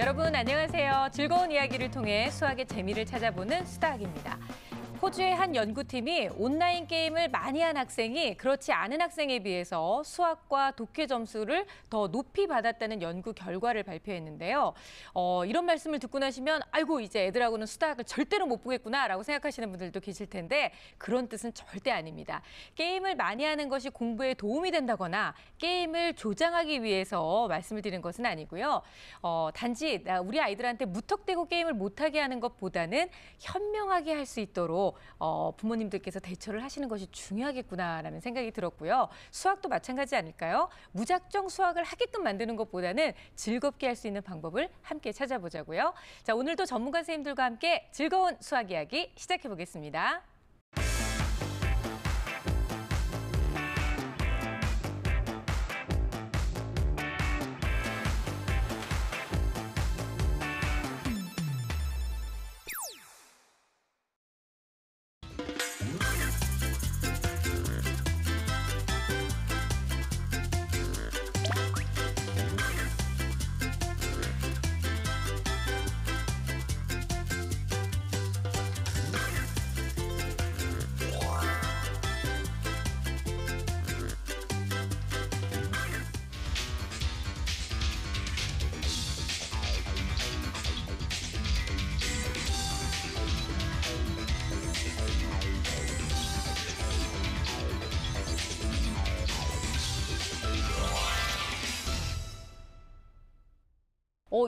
여러분 안녕하세요. 즐거운 이야기를 통해 수학의 재미를 찾아보는 수다학입니다. 호주의 한 연구팀이 온라인 게임을 많이 한 학생이 그렇지 않은 학생에 비해서 수학과 독해 점수를 더 높이 받았다는 연구 결과를 발표했는데요. 이런 말씀을 듣고 나시면 아이고 이제 애들하고는 수다학을 절대로 못 보겠구나라고 생각하시는 분들도 계실 텐데 그런 뜻은 절대 아닙니다. 게임을 많이 하는 것이 공부에 도움이 된다거나 게임을 조장하기 위해서 말씀을 드리는 것은 아니고요. 단지 우리 아이들한테 무턱대고 게임을 못하게 하는 것보다는 현명하게 할 수 있도록 부모님들께서 대처를 하시는 것이 중요하겠구나라는 생각이 들었고요. 수학도 마찬가지 아닐까요? 무작정 수학을 하게끔 만드는 것보다는 즐겁게 할 수 있는 방법을 함께 찾아보자고요. 자, 오늘도 전문가 선생님들과 함께 즐거운 수학 이야기 시작해 보겠습니다.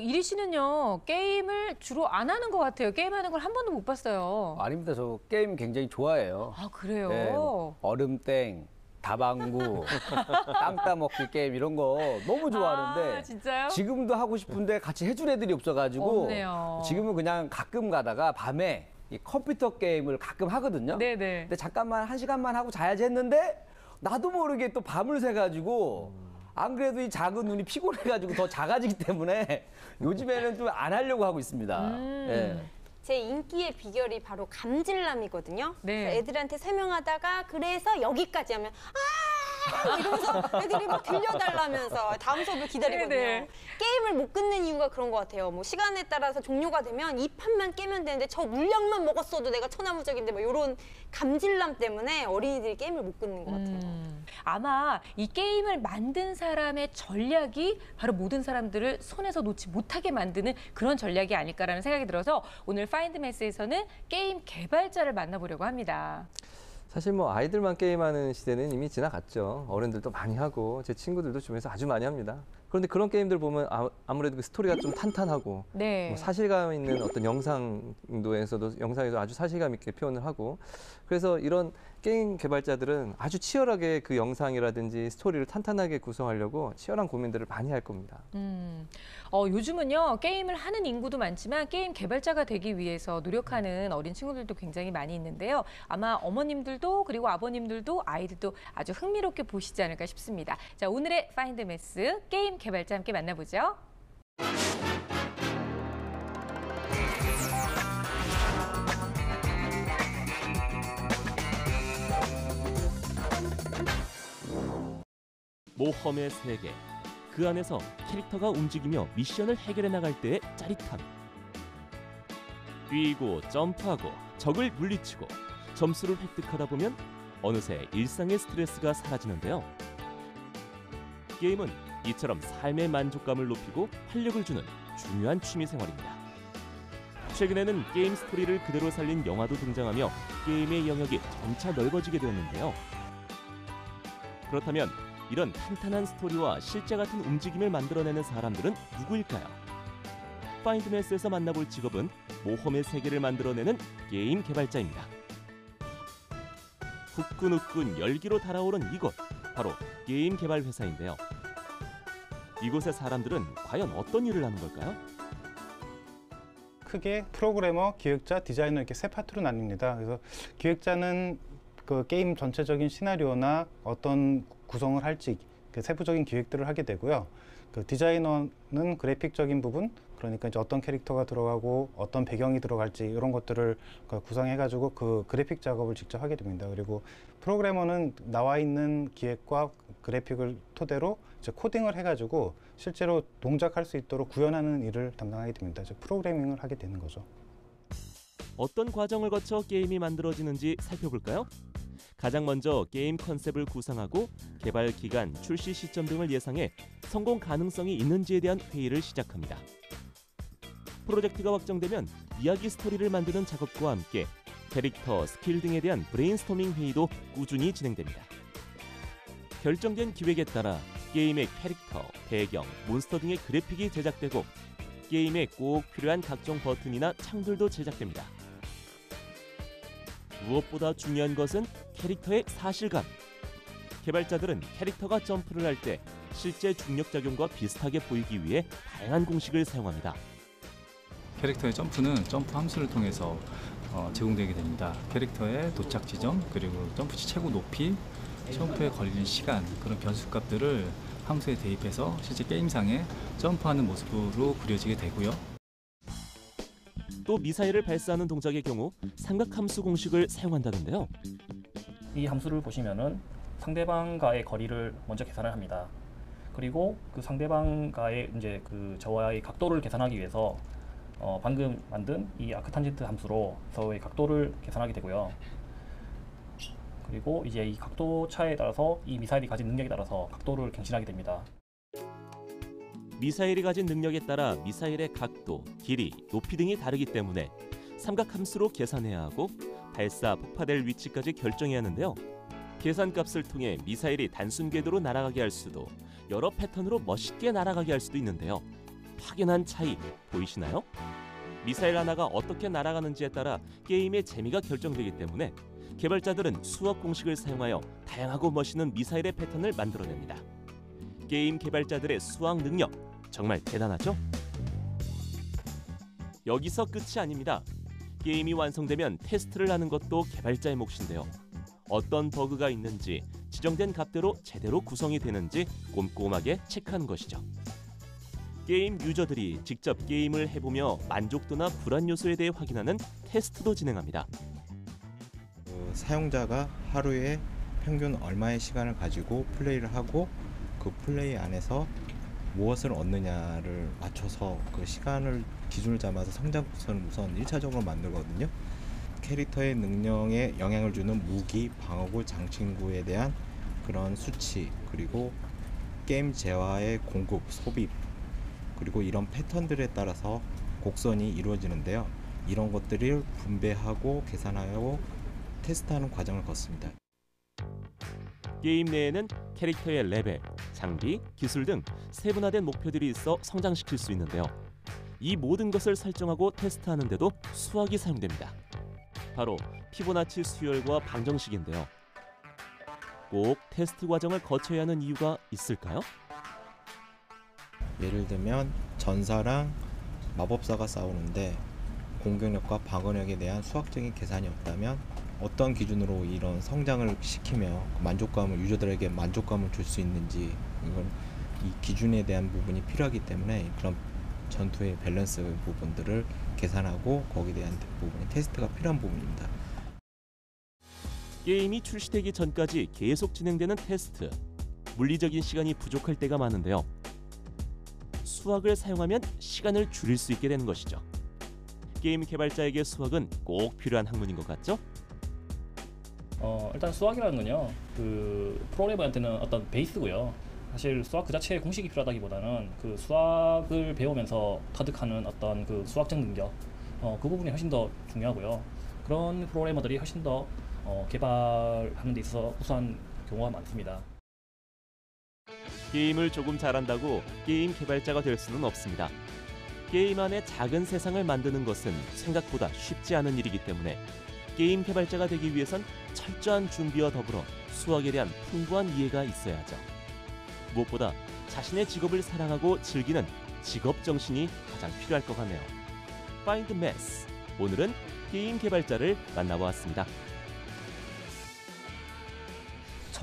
이리 씨는요, 게임을 주로 안 하는 것 같아요. 게임하는 걸 한 번도 못 봤어요. 아닙니다. 저 게임 굉장히 좋아해요. 아, 그래요? 네, 얼음땡, 다방구, 땅 따먹기 게임 이런 거 너무 좋아하는데 아, 진짜요? 지금도 하고 싶은데 같이 해줄 애들이 없어가지고 없네요. 지금은 그냥 가끔 가다가 밤에 이 컴퓨터 게임을 가끔 하거든요. 네네. 근데 잠깐만 1시간만 하고 자야지 했는데 나도 모르게 또 밤을 새가지고 안 그래도 이 작은 눈이 피곤해가지고 더 작아지기 때문에 요즘에는 좀 안 하려고 하고 있습니다. 예. 제 인기의 비결이 바로 감질남이거든요. 네. 그래서 애들한테 설명하다가 그래서 여기까지 하면 이러면서 애들이 막 들려달라면서 다음 수업을 기다리거든요. 네네. 게임을 못 끊는 이유가 그런 것 같아요. 뭐 시간에 따라서 종료가 되면 이 판만 깨면 되는데 저 물량만 먹었어도 내가 천하무적인데 뭐 이런 감질남 때문에 어린이들이 게임을 못 끊는 것 같아요. 아마 이 게임을 만든 사람의 전략이 바로 모든 사람들을 손에서 놓지 못하게 만드는 그런 전략이 아닐까라는 생각이 들어서 오늘 파인드 매스에서는 게임 개발자를 만나보려고 합니다. 사실 뭐 아이들만 게임하는 시대는 이미 지나갔죠. 어른들도 많이 하고 제 친구들도 주변에서 아주 많이 합니다. 그런데 그런 게임들 보면 아무래도 그 스토리가 좀 탄탄하고 네. 뭐 사실감 있는 어떤 영상에도 아주 사실감 있게 표현을 하고 그래서 이런 게임 개발자들은 아주 치열하게 그 영상이라든지 스토리를 탄탄하게 구성하려고 치열한 고민들을 많이 할 겁니다. 요즘은요, 게임을 하는 인구도 많지만 게임 개발자가 되기 위해서 노력하는 어린 친구들도 굉장히 많이 있는데요. 아마 어머님들도 그리고 아버님들도 아이들도 아주 흥미롭게 보시지 않을까 싶습니다. 자, 오늘의 파인드 매스 게임 개발자 함께 만나보죠. 모험의 세계. 그 안에서 캐릭터가 움직이며 미션을 해결해 나갈 때의 짜릿함. 뛰고 점프하고 적을 물리치고 점수를 획득하다 보면 어느새 일상의 스트레스가 사라지는데요. 게임은 이처럼 삶의 만족감을 높이고 활력을 주는 중요한 취미생활입니다. 최근에는 게임 스토리를 그대로 살린 영화도 등장하며 게임의 영역이 점차 넓어지게 되었는데요. 그렇다면 이런 탄탄한 스토리와 실제 같은 움직임을 만들어내는 사람들은 누구일까요? 파인드매스에서 만나볼 직업은 모험의 세계를 만들어내는 게임 개발자입니다. 후끈후끈 열기로 달아오른 이곳, 바로 게임 개발 회사인데요. 이곳의 사람들은 과연 어떤 일을 하는 걸까요? 크게 프로그래머, 기획자, 디자이너 이렇게 세 파트로 나뉩니다. 그래서 기획자는 그 게임 전체적인 시나리오나 어떤 구성을 할지 그 세부적인 기획들을 하게 되고요. 그 디자이너는 그래픽적인 부분, 그러니까 이제 어떤 캐릭터가 들어가고 어떤 배경이 들어갈지 이런 것들을 구성해가지고 그 그래픽 작업을 직접 하게 됩니다. 그리고 프로그래머는 나와 있는 기획과 그래픽을 토대로 이제 코딩을 해가지고 실제로 동작할 수 있도록 구현하는 일을 담당하게 됩니다. 즉 프로그래밍을 하게 되는 거죠. 어떤 과정을 거쳐 게임이 만들어지는지 살펴볼까요? 가장 먼저 게임 컨셉을 구상하고 개발 기간, 출시 시점 등을 예상해 성공 가능성이 있는지에 대한 회의를 시작합니다. 프로젝트가 확정되면 이야기 스토리를 만드는 작업과 함께 캐릭터, 스킬 등에 대한 브레인스토밍 회의도 꾸준히 진행됩니다. 결정된 기획에 따라 게임의 캐릭터, 배경, 몬스터 등의 그래픽이 제작되고 게임에 꼭 필요한 각종 버튼이나 창들도 제작됩니다. 무엇보다 중요한 것은 캐릭터의 사실감. 개발자들은 캐릭터가 점프를 할 때 실제 중력작용과 비슷하게 보이기 위해 다양한 공식을 사용합니다. 캐릭터의 점프는 점프 함수를 통해서 제공되게 됩니다. 캐릭터의 도착 지점, 그리고 점프시 최고 높이, 점프에 걸리는 시간, 그런 변수값들을 함수에 대입해서 실제 게임상에 점프하는 모습으로 그려지게 되고요. 또 미사일을 발사하는 동작의 경우 삼각함수 공식을 사용한다는데요. 이 함수를 보시면은 상대방과의 거리를 먼저 계산을 합니다. 그리고 그 상대방과의 이제 그 저와의 각도를 계산하기 위해서 방금 만든 이 아크탄젠트 함수로 서로의 각도를 계산하게 되고요. 그리고 이제 이 각도 차에 따라서 이 미사일이 가진 능력에 따라서 각도를 갱신하게 됩니다. 미사일이 가진 능력에 따라 미사일의 각도, 길이, 높이 등이 다르기 때문에 삼각함수로 계산해야 하고 발사, 폭파될 위치까지 결정해야 하는데요. 계산값을 통해 미사일이 단순 궤도로 날아가게 할 수도, 여러 패턴으로 멋있게 날아가게 할 수도 있는데요. 확연한 차이 보이시나요? 미사일 하나가 어떻게 날아가는지에 따라 게임의 재미가 결정되기 때문에 개발자들은 수학 공식을 사용하여 다양하고 멋있는 미사일의 패턴을 만들어냅니다. 게임 개발자들의 수학 능력 정말 대단하죠? 여기서 끝이 아닙니다. 게임이 완성되면 테스트를 하는 것도 개발자의 몫인데요. 어떤 버그가 있는지, 지정된 값대로 제대로 구성이 되는지 꼼꼼하게 체크하는 것이죠. 게임 유저들이 직접 게임을 해보며 만족도나 불안 요소에 대해 확인하는 테스트도 진행합니다. 사용자가 하루에 평균 얼마의 시간을 가지고 플레이를 하고 그 플레이 안에서 무엇을 얻느냐를 맞춰서 그 시간을 기준을 잡아서 성장 곡선을 우선 1차적으로 만들거든요. 캐릭터의 능력에 영향을 주는 무기, 방어구, 장신구에 대한 그런 수치, 그리고 게임 재화의 공급, 소비, 그리고 이런 패턴들에 따라서 곡선이 이루어지는데요. 이런 것들을 분배하고 계산하고 테스트하는 과정을 거칩니다. 게임 내에는 캐릭터의 레벨, 장비, 기술 등 세분화된 목표들이 있어 성장시킬 수 있는데요. 이 모든 것을 설정하고 테스트하는데도 수학이 사용됩니다. 바로 피보나치 수열과 방정식인데요. 꼭 테스트 과정을 거쳐야 하는 이유가 있을까요? 예를 들면 전사랑 마법사가 싸우는데 공격력과 방어력에 대한 수학적인 계산이 없다면 어떤 기준으로 이런 성장을 시키며 만족감을 유저들에게 만족감을 줄 수 있는지, 이건 이 기준에 대한 부분이 필요하기 때문에 그런 전투의 밸런스 부분들을 계산하고 거기에 대한 부분이 테스트가 필요한 부분입니다. 게임이 출시되기 전까지 계속 진행되는 테스트. 물리적인 시간이 부족할 때가 많은데요. 수학을 사용하면 시간을 줄일 수 있게 되는 것이죠. 게임 개발자에게 수학은 꼭 필요한 학문인 것 같죠? 일단 수학이라는 건요, 그 프로그래머한테는 어떤 베이스고요. 사실 수학 그 자체에 공식이 필요하다기보다는 그 수학을 배우면서 터득하는 어떤 그 수학적 능력, 그 부분이 훨씬 더 중요하고요. 그런 프로그래머들이 훨씬 더 개발하는 데 있어서 우수한 경우가 많습니다. 게임을 조금 잘한다고 게임 개발자가 될 수는 없습니다. 게임 안에 작은 세상을 만드는 것은 생각보다 쉽지 않은 일이기 때문에 게임 개발자가 되기 위해선 철저한 준비와 더불어 수학에 대한 풍부한 이해가 있어야 하죠. 무엇보다 자신의 직업을 사랑하고 즐기는 직업 정신이 가장 필요할 것 같네요. Find Math. 오늘은 게임 개발자를 만나보았습니다.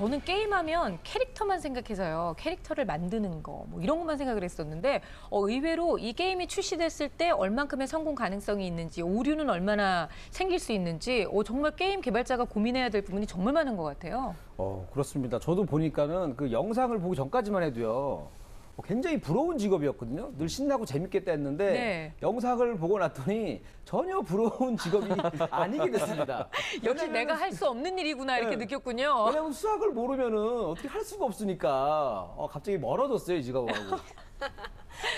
저는 게임하면 캐릭터만 생각해서요. 캐릭터를 만드는 거, 뭐 이런 것만 생각을 했었는데 의외로 이 게임이 출시됐을 때 얼만큼의 성공 가능성이 있는지, 오류는 얼마나 생길 수 있는지 정말 게임 개발자가 고민해야 될 부분이 정말 많은 것 같아요. 그렇습니다. 저도 보니까는 그 영상을 보기 전까지만 해도요. 굉장히 부러운 직업이었거든요. 늘 신나고 재밌겠다 했는데 네. 영상을 보고 났더니 전혀 부러운 직업이 아니게 됐습니다. 역시 내가 할 수 없는 일이구나 이렇게 네. 느꼈군요. 왜냐하면 수학을 모르면은 어떻게 할 수가 없으니까 갑자기 멀어졌어요, 이 직업하고.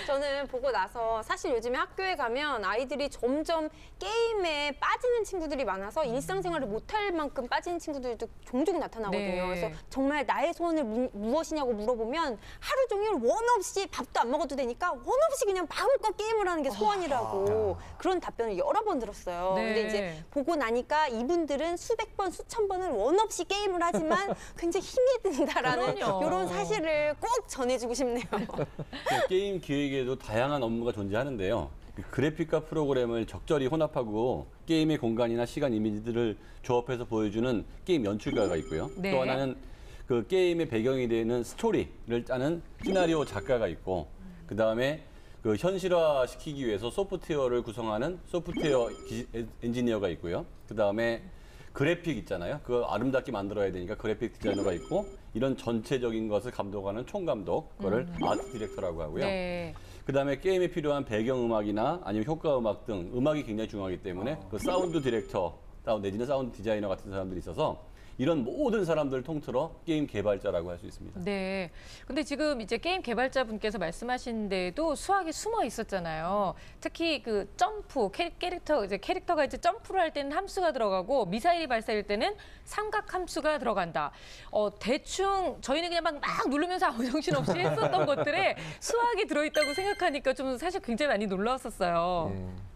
저는 보고 나서 사실 요즘에 학교에 가면 아이들이 점점 게임에 빠지는 친구들이 많아서 일상생활을 못할 만큼 빠지는 친구들도 종종 나타나거든요. 네. 그래서 정말 나의 소원을 무엇이냐고 물어보면 하루 종일 원 없이 밥도 안 먹어도 되니까 원 없이 그냥 마음껏 게임을 하는 게 소원이라고 그런 답변을 여러 번 들었어요. 네. 근데 이제 보고 나니까 이분들은 수백 번, 수천 번을 원 없이 게임을 하지만 굉장히 힘이 든다라는 그럼요. 이런 사실을 꼭 전해주고 싶네요. 게임 기획에도 다양한 업무가 존재하는데요. 그래픽과 프로그램을 적절히 혼합하고 게임의 공간이나 시간 이미지들을 조합해서 보여주는 게임 연출가가 있고요. 네. 또 하나는 그 게임의 배경이 되는 스토리를 짜는 시나리오 작가가 있고, 그 다음에 그 현실화시키기 위해서 소프트웨어를 구성하는 소프트웨어 엔지니어가 있고요. 그 다음에 그래픽 있잖아요. 그거 아름답게 만들어야 되니까 그래픽 디자이너가 있고, 이런 전체적인 것을 감독하는 총감독, 그거를 아트 디렉터라고 하고요. 네. 그다음에 게임에 필요한 배경음악이나 아니면 효과음악 등 음악이 굉장히 중요하기 때문에 그 사운드 디렉터 내지는 사운드 디자이너 같은 사람들이 있어서 이런 모든 사람들을 통틀어 게임 개발자라고 할 수 있습니다. 네. 근데 지금 이제 게임 개발자분께서 말씀하신 데도 수학이 숨어 있었잖아요. 특히 그 점프, 캐릭터가 이제 점프를 할 때는 함수가 들어가고 미사일이 발사할 때는 삼각 함수가 들어간다. 대충 저희는 그냥 막 누르면서 아무 정신없이 했었던 것들에 수학이 들어있다고 생각하니까 좀 사실 굉장히 많이 놀라웠었어요. 예.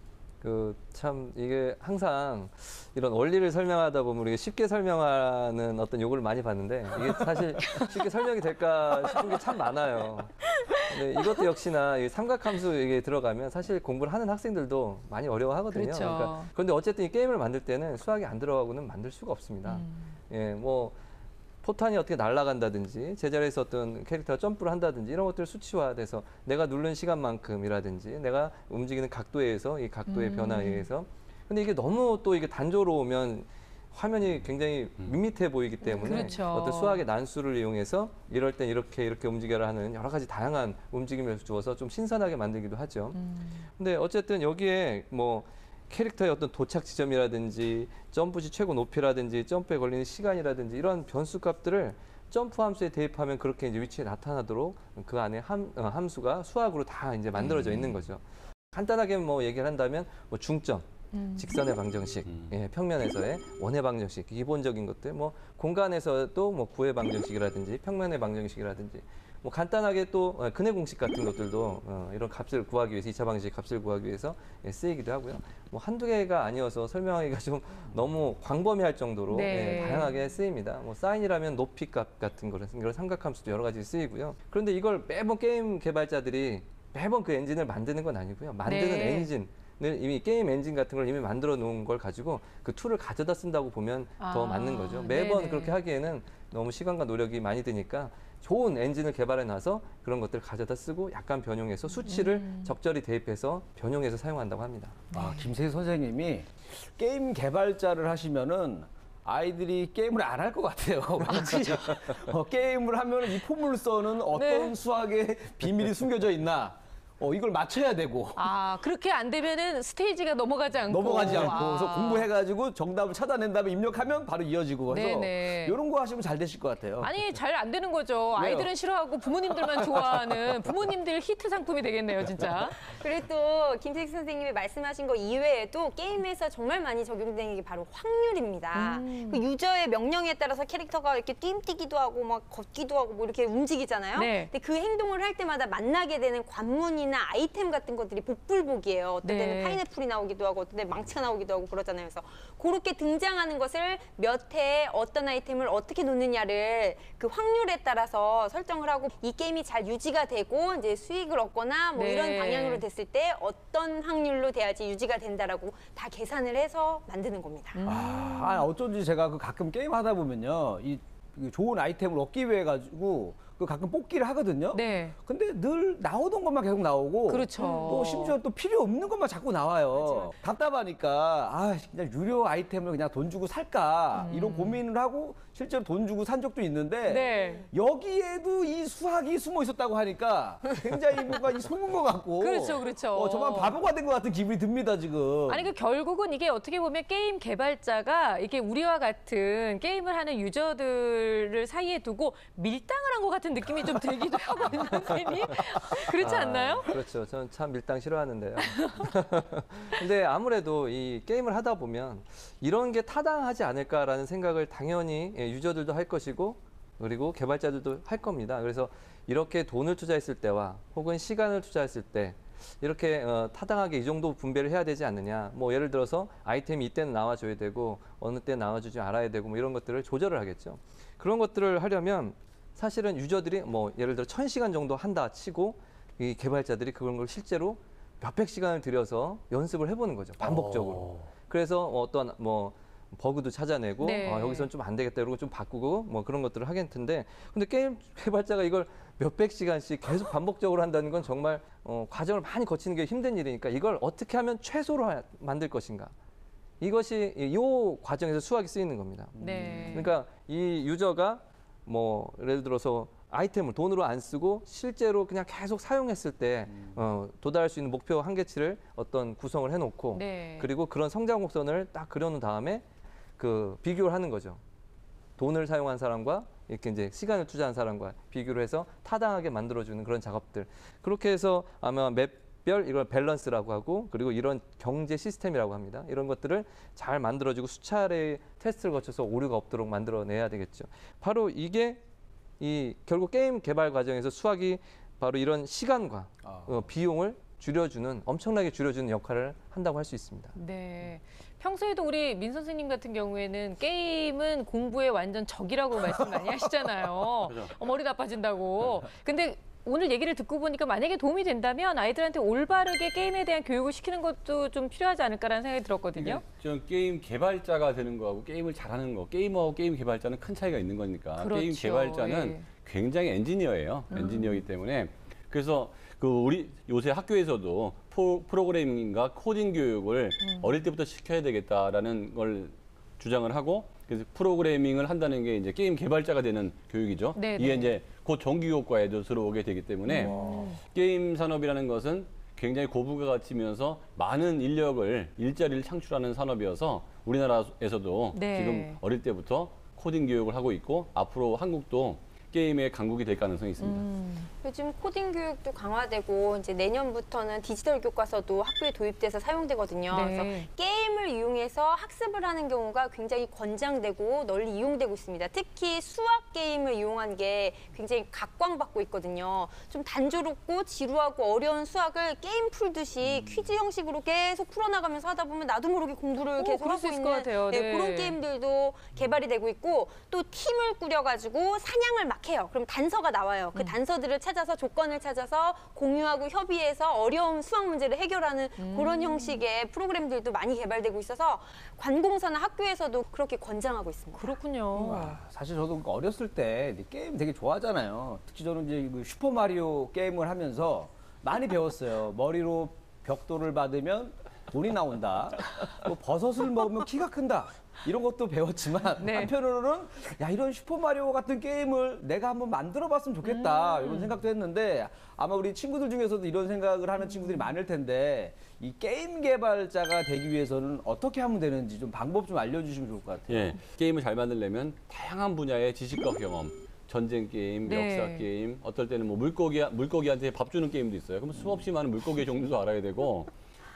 참 이게 항상 이런 원리를 설명하다 보면 우리가 쉽게 설명하는 어떤 요구를 많이 받는데 이게 사실 쉽게 설명이 될까 싶은 게 참 많아요. 근데 이것도 역시나 이 삼각함수 이게 들어가면 사실 공부를 하는 학생들도 많이 어려워하거든요. 그렇죠. 그런데 어쨌든 이 게임을 만들 때는 수학이 안 들어가고는 만들 수가 없습니다. 예, 뭐 포탄이 어떻게 날아간다든지 제자리에서 어떤 캐릭터가 점프를 한다든지 이런 것들 수치화돼서 내가 누른 시간만큼이라든지 내가 움직이는 각도에 의해서 이 각도의 변화에 의해서 근데 이게 너무 또 이게 단조로우면 화면이 굉장히 밋밋해 보이기 때문에 그렇죠. 어떤 수학의 난수를 이용해서 이럴 땐 이렇게 움직여라 하는 여러 가지 다양한 움직임을 주어서 좀 신선하게 만들기도 하죠. 근데 어쨌든 여기에 뭐 캐릭터의 어떤 도착 지점이라든지 점프 시 최고 높이라든지 점프에 걸리는 시간이라든지 이런 변수 값들을 점프 함수에 대입하면 그렇게 이제 위치에 나타나도록 그 안에 함수가 수학으로 다 이제 만들어져 있는 거죠. 간단하게 뭐 얘기를 한다면 뭐 중점, 직선의 방정식, 예, 평면에서의 원의 방정식, 기본적인 것들, 뭐 공간에서도 뭐 구의 방정식이라든지 평면의 방정식이라든지 뭐 간단하게 또 근해 공식 같은 것들도 이런 값을 구하기 위해서 2차 방식 값을 구하기 위해서 쓰이기도 하고요. 뭐 한두 개가 아니어서 설명하기가 좀 너무 광범위할 정도로 네. 다양하게 쓰입니다. 뭐 사인이라면 높이 값 같은 거를 이런 삼각함수도 여러 가지 쓰이고요. 그런데 이걸 매번 게임 개발자들이 매번 그 엔진을 만드는 건 아니고요. 만드는 네. 엔진 을 이미 게임 엔진 같은 걸 이미 만들어 놓은 걸 가지고 그 툴을 가져다 쓴다고 보면 더 맞는 거죠. 매번 네네. 그렇게 하기에는 너무 시간과 노력이 많이 드니까 좋은 엔진을 개발해 놔서 그런 것들을 가져다 쓰고 약간 변형해서 수치를 적절히 대입해서 변형해서 사용한다고 합니다. 김세희 선생님이 게임 개발자를 하시면은 아이들이 게임을 안 할 것 같아요. 왠지 게임을 하면 이 포물선은 어떤 네. 수학의 비밀이 숨겨져 있나? 이걸 맞춰야 되고. 그렇게 안 되면은 스테이지가 넘어가지 않고. 그래서 공부해가지고 정답을 찾아낸 다음에 입력하면 바로 이어지고 그래서 네네. 이런 거 하시면 잘 되실 것 같아요. 아니 잘 안 되는 거죠. 아이들은 싫어하고 부모님들만 좋아하는 부모님들 히트 상품이 되겠네요, 진짜. 그리고 또 김택 선생님이 말씀하신 거 이외에도 게임에서 정말 많이 적용되는 게 바로 확률입니다. 그 유저의 명령에 따라서 캐릭터가 이렇게 뛰기도 하고 막 걷기도 하고 뭐 이렇게 움직이잖아요. 네. 근데 그 행동을 할 때마다 만나게 되는 관문이나 아이템 같은 것들이 복불복이에요. 어떤 때는 네. 파인애플이 나오기도 하고 어떤 때는 망치가 나오기도 하고 그러잖아요. 그래서 그렇게 등장하는 것을 몇 회에 어떤 아이템을 어떻게 놓느냐를 그 확률에 따라서 설정을 하고 이 게임이 잘 유지가 되고 이제 수익을 얻거나 뭐 네. 이런 방향으로 됐을 때 어떤 확률로 돼야지 유지가 된다라고 다 계산을 해서 만드는 겁니다. 어쩐지 제가 가끔 게임 하다 보면요, 이 좋은 아이템을 얻기 위해 가지고 그 가끔 뽑기를 하거든요. 네. 근데 늘 나오던 것만 계속 나오고 그렇죠. 또 심지어 또 필요 없는 것만 자꾸 나와요. 답답하니까 그냥 유료 아이템을 그냥 돈 주고 살까 이런 고민을 하고 실제로 돈 주고 산 적도 있는데 네. 여기에도 이 수학이 숨어 있었다고 하니까 굉장히 뭔가 이 속은 것 같고 그렇죠, 그렇죠. 저만 바보가 된 것 같은 기분이 듭니다 지금. 아니 결국은 이게 어떻게 보면 게임 개발자가 이게 우리와 같은 게임을 하는 유저들을 사이에 두고 밀당을 한 것 같은 느낌이 좀 들기도 하고 있는 셈이 그렇지 않나요? 그렇죠. 저는 참 밀당 싫어하는데요. 근데 아무래도 이 게임을 하다 보면 이런 게 타당하지 않을까라는 생각을 당연히 유저들도 할 것이고 그리고 개발자들도 할 겁니다. 그래서 이렇게 돈을 투자했을 때와 혹은 시간을 투자했을 때 이렇게 타당하게 이 정도 분배를 해야 되지 않느냐. 뭐 예를 들어서 아이템이 이때는 나와줘야 되고 어느 때 나와주지 말아야 되고 뭐 이런 것들을 조절을 하겠죠. 그런 것들을 하려면 사실은 유저들이 뭐 예를 들어 1000시간 정도 한다 치고 이 개발자들이 그런 걸 실제로 몇백 시간을 들여서 연습을 해보는 거죠. 반복적으로. 그래서 어떤 뭐 버그도 찾아내고 네. 여기서는 좀 안 되겠다 이러고 좀 바꾸고 뭐 그런 것들을 하겠는데 근데 게임 개발자가 이걸 몇백 시간씩 계속 반복적으로 한다는 건 정말 과정을 많이 거치는 게 힘든 일이니까 이걸 어떻게 하면 최소로 만들 것인가 이것이 이 과정에서 수학이 쓰이는 겁니다. 네. 그러니까 이 유저가 뭐 예를 들어서 아이템을 돈으로 안 쓰고 실제로 그냥 계속 사용했을 때 도달할 수 있는 목표 한계치를 어떤 구성을 해놓고 네. 그리고 그런 성장 곡선을 딱 그려놓은 다음에 그 비교를 하는 거죠. 돈을 사용한 사람과 이렇게 이제 시간을 투자한 사람과 비교를 해서 타당하게 만들어주는 그런 작업들. 그렇게 해서 아마 맵별 이걸 밸런스라고 하고 그리고 이런 경제 시스템이라고 합니다. 이런 것들을 잘 만들어주고 수차례의 테스트를 거쳐서 오류가 없도록 만들어내야 되겠죠. 바로 이게 결국 게임 개발 과정에서 수학이 바로 이런 시간과 비용을 줄여주는 엄청나게 줄여주는 역할을 한다고 할 수 있습니다. 네. 평소에도 우리 민 선생님 같은 경우에는 게임은 공부의 완전 적이라고 말씀 많이 하시잖아요. 머리 나빠진다고. 근데 오늘 얘기를 듣고 보니까 만약에 도움이 된다면 아이들한테 올바르게 게임에 대한 교육을 시키는 것도 좀 필요하지 않을까라는 생각이 들었거든요. 전 게임 개발자가 되는 거하고 게임을 잘하는 거, 게이머하고 게임 개발자는 큰 차이가 있는 거니까 그렇죠. 게임 개발자는 예. 굉장히 엔지니어예요. 엔지니어이기 때문에 그래서 우리 요새 학교에서도 프로그래밍과 코딩 교육을 어릴 때부터 시켜야 되겠다라는 걸 주장을 하고 그래서 프로그래밍을 한다는 게 이제 게임 개발자가 되는 교육이죠. 네네. 이게 이제 곧 정규교과에도 들어오게 되기 때문에 게임 산업이라는 것은 굉장히 고부가가치면서 많은 일자리를 창출하는 산업이어서 우리나라에서도 네. 지금 어릴 때부터 코딩 교육을 하고 있고 앞으로 한국도 게임의 강국이 될 가능성이 있습니다. 요즘 코딩 교육도 강화되고 이제 내년부터는 디지털 교과서도 학교에 도입돼서 사용되거든요. 네. 그래서 게임을 이용해서 학습을 하는 경우가 굉장히 권장되고 널리 이용되고 있습니다. 특히 수학 게임을 이용한 게 굉장히 각광받고 있거든요. 좀 단조롭고 지루하고 어려운 수학을 게임 풀듯이 퀴즈 형식으로 계속 풀어나가면서 하다 보면 나도 모르게 공부를 계속 그럴 수 하고 있을 것 있는 같아요. 네. 그런 게임들도 개발이 되고 있고 또 팀을 꾸려가지고 사냥을 막 해요. 그럼 단서가 나와요. 그 단서들을 찾아서 조건을 찾아서 공유하고 협의해서 어려운 수학 문제를 해결하는 그런 형식의 프로그램들도 많이 개발되고 있어서 관공서나 학교에서도 그렇게 권장하고 있습니다. 그렇군요. 사실 저도 어렸을 때 게임 되게 좋아하잖아요. 특히 저는 이제 그 슈퍼마리오 게임을 하면서 많이 배웠어요. 머리로 벽돌을 받으면 돈이 나온다. 또 버섯을 먹으면 키가 큰다. 이런 것도 배웠지만 네. 한편으로는 야 이런 슈퍼마리오 같은 게임을 내가 한번 만들어봤으면 좋겠다 이런 생각도 했는데 아마 우리 친구들 중에서도 이런 생각을 하는 친구들이 많을 텐데 이 게임 개발자가 되기 위해서는 어떻게 하면 되는지 좀 방법 좀 알려주시면 좋을 것 같아요. 예, 게임을 잘 만들려면 다양한 분야의 지식과 경험, 전쟁 게임, 네. 역사 게임, 어떨 때는 뭐 물고기한테 밥 주는 게임도 있어요. 그럼 수없이 많은 물고기의 종류도 알아야 되고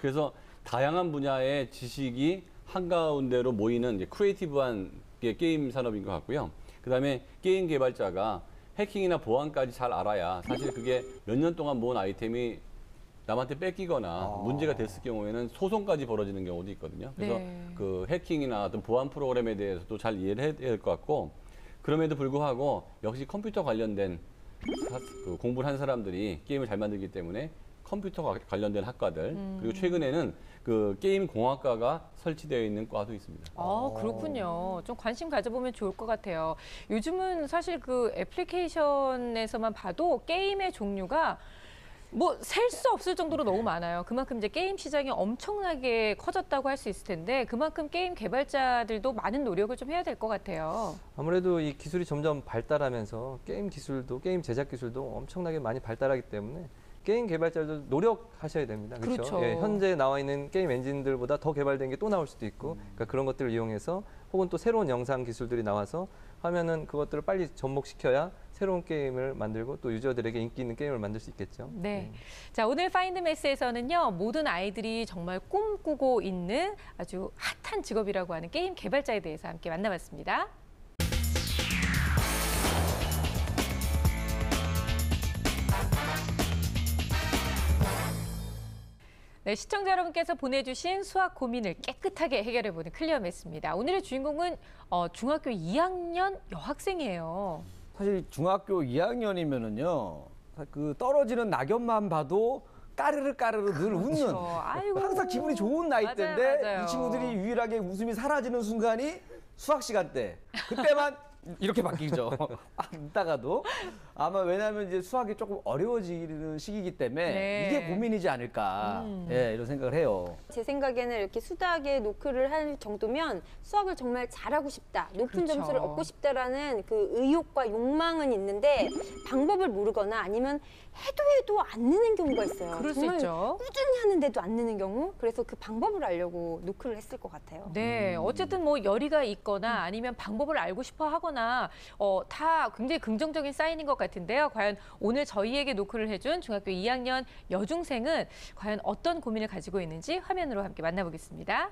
그래서 다양한 분야의 지식이 한가운데로 모이는 이제 크리에이티브한 게임 산업인 것 같고요. 그다음에 게임 개발자가 해킹이나 보안까지 잘 알아야 사실 그게 몇 년 동안 모은 아이템이 남한테 뺏기거나 문제가 됐을 경우에는 소송까지 벌어지는 경우도 있거든요. 그래서 네. 그 해킹이나 어떤 보안 프로그램에 대해서도 잘 이해를 해야 될 것 같고 그럼에도 불구하고 역시 컴퓨터 관련된 그 공부를 한 사람들이 게임을 잘 만들기 때문에 컴퓨터 관련된 학과들 그리고 최근에는 그 게임 공학과가 설치되어 있는 과도 있습니다. 아, 그렇군요. 좀 관심 가져보면 좋을 것 같아요. 요즘은 사실 그 애플리케이션에서만 봐도 게임의 종류가 뭐 셀 수 없을 정도로 너무 많아요. 그만큼 이제 게임 시장이 엄청나게 커졌다고 할 수 있을 텐데 그만큼 게임 개발자들도 많은 노력을 좀 해야 될 것 같아요. 아무래도 이 기술이 점점 발달하면서 게임 기술도, 게임 제작 기술도 엄청나게 많이 발달하기 때문에 게임 개발자들 노력하셔야 됩니다. 그렇죠. 예, 현재 나와 있는 게임 엔진들보다 더 개발된 게 또 나올 수도 있고, 그러니까 그런 것들을 이용해서 혹은 또 새로운 영상 기술들이 나와서 하면은 그것들을 빨리 접목시켜야 새로운 게임을 만들고 또 유저들에게 인기 있는 게임을 만들 수 있겠죠. 네. 자, 오늘 파인드 매스에서는요, 모든 아이들이 정말 꿈꾸고 있는 아주 핫한 직업이라고 하는 게임 개발자에 대해서 함께 만나봤습니다. 네, 시청자 여러분께서 보내주신 수학 고민을 깨끗하게 해결해보는 클리어 매스입니다. 오늘의 주인공은 중학교 2학년 여학생이에요. 사실 중학교 2학년이면은요, 그 떨어지는 낙엽만 봐도 까르르 까르르 늘 웃는 그렇죠. 아이고. 항상 기분이 좋은 나이대인데 맞아요. 이 친구들이 유일하게 웃음이 사라지는 순간이 수학 시간 때 그때만 이렇게 바뀌죠. 이따가도 아마 왜냐하면 이제 수학이 조금 어려워지는 시기이기 때문에 네. 이게 고민이지 않을까 예, 이런 생각을 해요. 제 생각에는 이렇게 수학에 노크를 할 정도면 수학을 정말 잘하고 싶다, 높은 그렇죠. 점수를 얻고 싶다라는 그 의욕과 욕망은 있는데 방법을 모르거나 아니면 해도 안 느는 경우가 있어요. 그럴 수 정말 있죠. 꾸준히 하는데도 안 느는 경우. 그래서 그 방법을 알려고 노크를 했을 것 같아요. 네, 어쨌든 뭐 열의가 있거나 아니면 방법을 알고 싶어 하거나 다 굉장히 긍정적인 사인인 것 같은데요. 과연 오늘 저희에게 노크를 해준 중학교 2학년 여중생은 과연 어떤 고민을 가지고 있는지 화면으로 함께 만나보겠습니다.